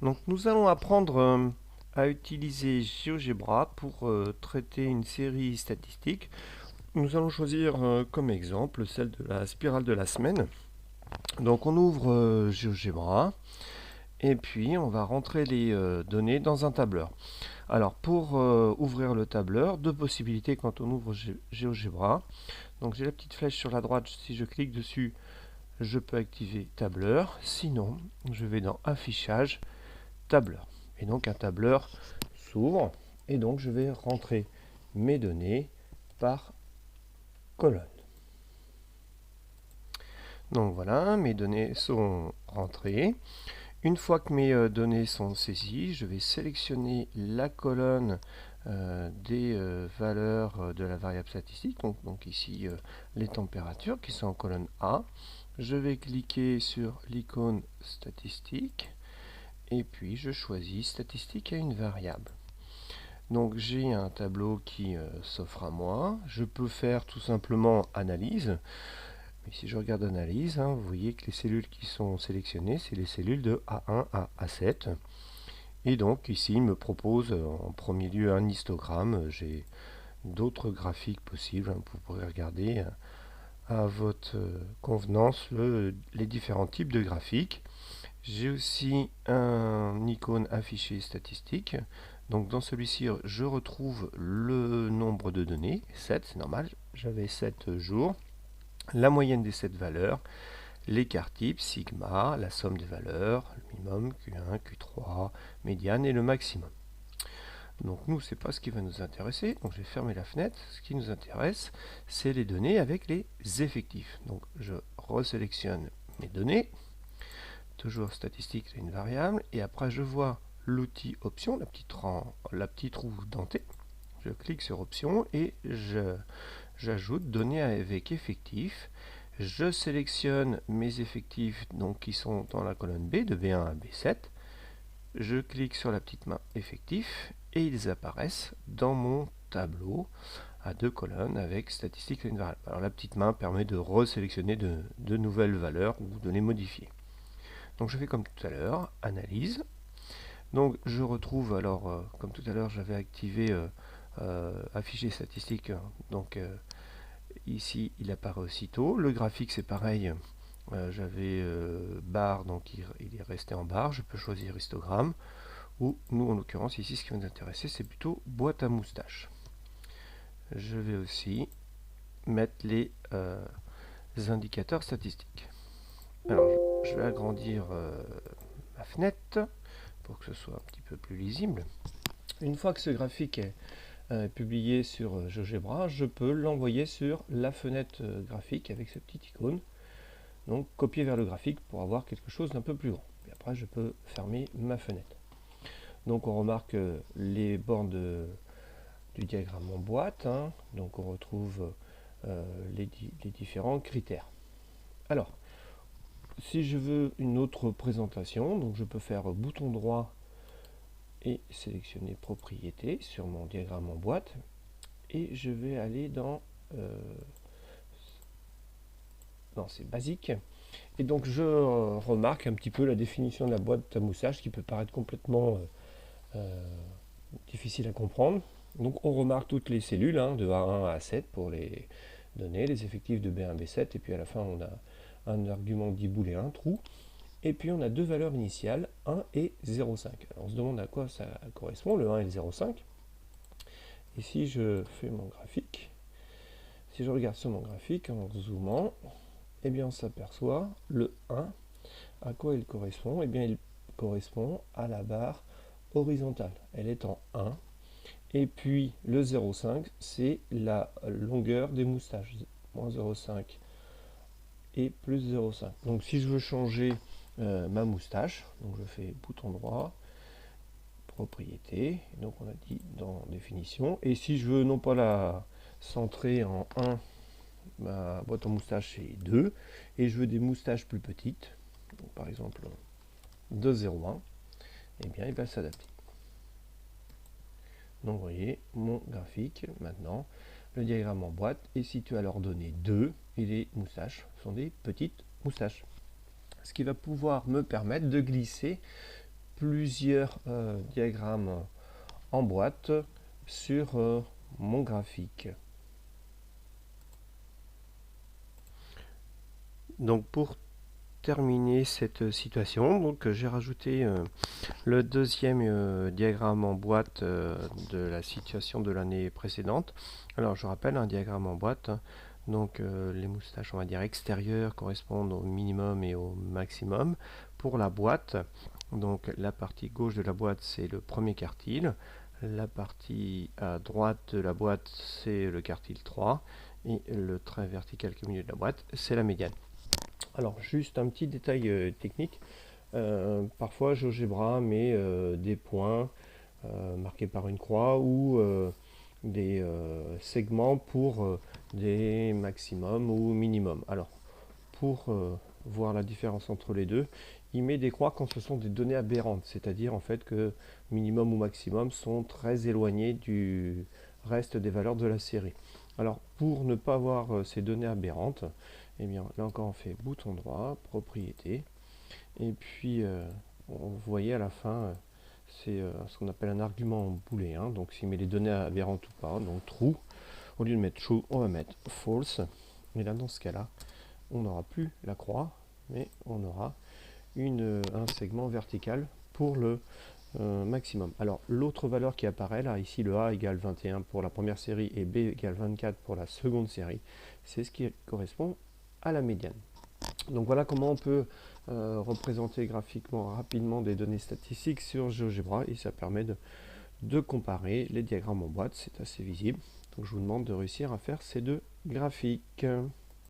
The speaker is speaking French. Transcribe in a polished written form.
Donc nous allons apprendre à utiliser GeoGebra pour traiter une série statistique. Nous allons choisir comme exemple celle de la spirale de la semaine. Donc on ouvre GeoGebra et puis on va rentrer les données dans un tableur. Alors pour ouvrir le tableur, deux possibilités quand on ouvre GeoGebra. Donc j'ai la petite flèche sur la droite, si je clique dessus, je peux activer tableur. Sinon, je vais dans affichage, tableur. Et donc un tableur s'ouvre et donc je vais rentrer mes données par colonne. Donc voilà, mes données sont rentrées. Une fois que mes données sont saisies, je vais sélectionner la colonne des valeurs de la variable statistique, donc ici les températures qui sont en colonne A. Je vais cliquer sur l'icône statistique et puis je choisis statistique à une variable. Donc j'ai un tableau qui s'offre à moi. Je peux faire tout simplement analyse. Mais si je regarde analyse, vous voyez que les cellules qui sont sélectionnées, c'est les cellules de A1 à A7. Et donc ici, il me propose en premier lieu un histogramme. J'ai d'autres graphiques possibles. Vous pourrez regarder à votre convenance les différents types de graphiques. J'ai aussi un icône affiché statistique. Donc dans celui-ci, je retrouve le nombre de données, 7, c'est normal, j'avais 7 jours, la moyenne des 7 valeurs, l'écart type, sigma, la somme des valeurs, le minimum, Q1, Q3, médiane et le maximum. Donc nous, c'est pas ce qui va nous intéresser, donc je vais fermer la fenêtre. Ce qui nous intéresse, c'est les données avec les effectifs. Donc je resélectionne mes données, toujours statistique, c'est une variable, et après je vois l'outil option, la petite roue dentée. Je clique sur option et j'ajoute données avec effectifs. Je sélectionne mes effectifs donc, qui sont dans la colonne B, de B1 à B7. Je clique sur la petite main effectifs et ils apparaissent dans mon tableau à deux colonnes avec statistiques et une variable. Alors la petite main permet de resélectionner de nouvelles valeurs ou de les modifier. Donc je fais comme tout à l'heure, analyse. Donc je retrouve, alors comme tout à l'heure j'avais activé afficher statistique, donc ici il apparaît aussitôt. Le graphique c'est pareil, j'avais barre, donc il est resté en barre, je peux choisir histogramme, ou nous en l'occurrence ici ce qui va nous intéresser c'est plutôt boîte à moustache. Je vais aussi mettre les indicateurs statistiques. Alors je vais agrandir ma fenêtre pour que ce soit un petit peu plus lisible. Une fois que ce graphique est publié sur GeoGebra, je peux l'envoyer sur la fenêtre graphique avec ce petit icône. Donc copier vers le graphique pour avoir quelque chose d'un peu plus grand. Et après je peux fermer ma fenêtre. Donc on remarque les bornes du diagramme en boîte. Donc on retrouve les différents critères. Alors, si je veux une autre présentation, donc je peux faire bouton droit et sélectionner propriétés sur mon diagramme en boîte. Et je vais aller dans c'est basique. Et donc je remarque un petit peu la définition de la boîte à moussage qui peut paraître complètement difficile à comprendre. Donc on remarque toutes les cellules de A1 à A7 pour les données, les effectifs de B1, B7, et puis à la fin on a un argument dit booléen, true, et puis on a deux valeurs initiales, 1 et 0,5. Alors on se demande à quoi ça correspond, le 1 et le 0,5. Et si je fais mon graphique, si je regarde sur mon graphique en zoomant, eh bien on s'aperçoit le 1, à quoi il correspond? Eh bien il correspond à la barre horizontale, elle est en 1. Et puis le 0,5, c'est la longueur des moustaches, moins 0,5 et plus 0,5. Donc si je veux changer ma moustache, donc je fais bouton droit, propriété, donc on a dit dans définition, et si je veux non pas la centrer en 1, ma boîte en moustache c'est 2, et je veux des moustaches plus petites, donc par exemple de 0,1, et bien il va s'adapter. Donc vous voyez, mon graphique, maintenant, le diagramme en boîte est situé à l'ordonnée 2, et les moustaches sont des petites moustaches. Ce qui va pouvoir me permettre de glisser plusieurs diagrammes en boîte sur mon graphique. Donc pour terminer cette situation, donc j'ai rajouté le deuxième diagramme en boîte de la situation de l'année précédente. Alors je rappelle un diagramme en boîte, hein. Donc les moustaches, on va dire extérieures, correspondent au minimum et au maximum. Pour la boîte, donc la partie gauche de la boîte, c'est le premier quartile. La partie à droite de la boîte, c'est le quartile 3. Et le trait vertical qui est au milieu de la boîte, c'est la médiane. Alors juste un petit détail technique. Parfois GeoGebra met des points marqués par une croix ou des segments pour des maximums ou minimums. Alors pour voir la différence entre les deux, il met des croix quand ce sont des données aberrantes, c'est-à-dire en fait que minimum ou maximum sont très éloignés du reste des valeurs de la série. Alors pour ne pas avoir ces données aberrantes, eh bien là encore on fait bouton droit, propriété, et puis vous voyez à la fin c'est ce qu'on appelle un argument booléen, donc s'il met les données aberrantes ou pas, donc true, au lieu de mettre true, on va mettre false, et là dans ce cas-là, on n'aura plus la croix, mais on aura un segment vertical pour le maximum. Alors l'autre valeur qui apparaît là, ici le A égale 21 pour la première série et B égale 24 pour la seconde série, c'est ce qui correspond à la médiane. Donc voilà comment on peut représenter graphiquement rapidement des données statistiques sur GeoGebra, et ça permet de comparer les diagrammes en boîte, c'est assez visible. Donc je vous demande de réussir à faire ces deux graphiques.